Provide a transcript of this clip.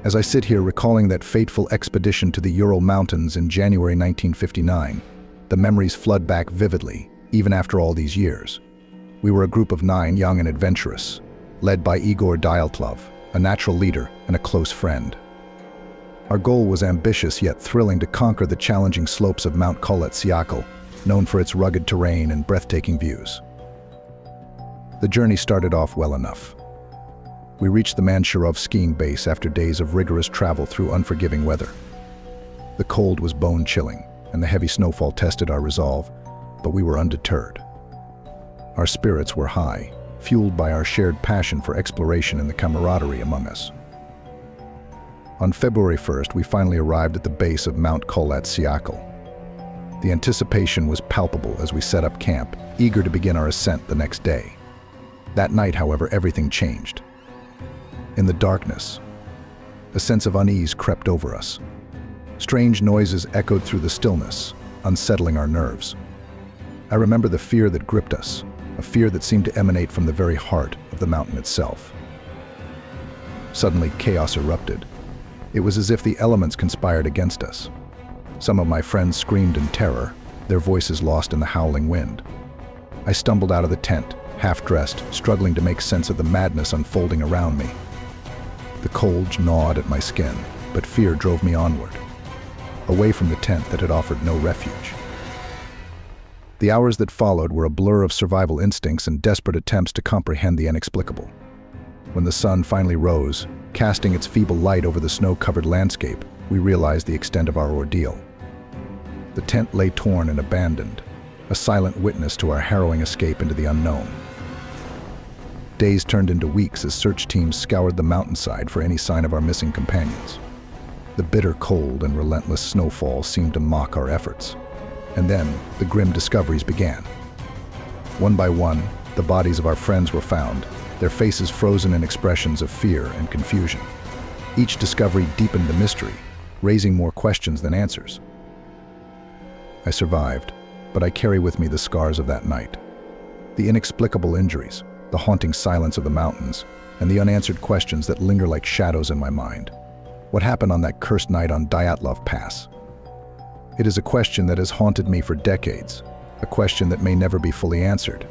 As I sit here recalling that fateful expedition to the Ural Mountains in January 1959, the memories flood back vividly, even after all these years. We were a group of 9, young and adventurous, led by Igor Dyatlov, a natural leader and a close friend. Our goal was ambitious yet thrilling to conquer the challenging slopes of Mount Kolet-Syakhl, known for its rugged terrain and breathtaking views. The journey started off well enough. We reached the Manshurov skiing base after days of rigorous travel through unforgiving weather. The cold was bone-chilling, and the heavy snowfall tested our resolve, but we were undeterred. Our spirits were high, fueled by our shared passion for exploration and the camaraderie among us. On February 1st, we finally arrived at the base of Mount Kolet-Syakhl. The anticipation was palpable as we set up camp, eager to begin our ascent the next day. That night, however, everything changed. In the darkness, a sense of unease crept over us. Strange noises echoed through the stillness, unsettling our nerves. I remember the fear that gripped us, a fear that seemed to emanate from the very heart of the mountain itself. Suddenly, chaos erupted. It was as if the elements conspired against us. Some of my friends screamed in terror, their voices lost in the howling wind. I stumbled out of the tent, half-dressed, struggling to make sense of the madness unfolding around me. The cold gnawed at my skin, but fear drove me onward, away from the tent that had offered no refuge. The hours that followed were a blur of survival instincts and desperate attempts to comprehend the inexplicable. When the sun finally rose, casting its feeble light over the snow-covered landscape, we realized the extent of our ordeal. The tent lay torn and abandoned, a silent witness to our harrowing escape into the unknown. Days turned into weeks as search teams scoured the mountainside for any sign of our missing companions. The bitter cold and relentless snowfall seemed to mock our efforts. And then, the grim discoveries began. One by one, the bodies of our friends were found, their faces frozen in expressions of fear and confusion. Each discovery deepened the mystery, raising more questions than answers. I survived, but I carry with me the scars of that night. The inexplicable injuries, the haunting silence of the mountains, and the unanswered questions that linger like shadows in my mind. What happened on that cursed night on Dyatlov Pass? It is a question that has haunted me for decades, a question that may never be fully answered.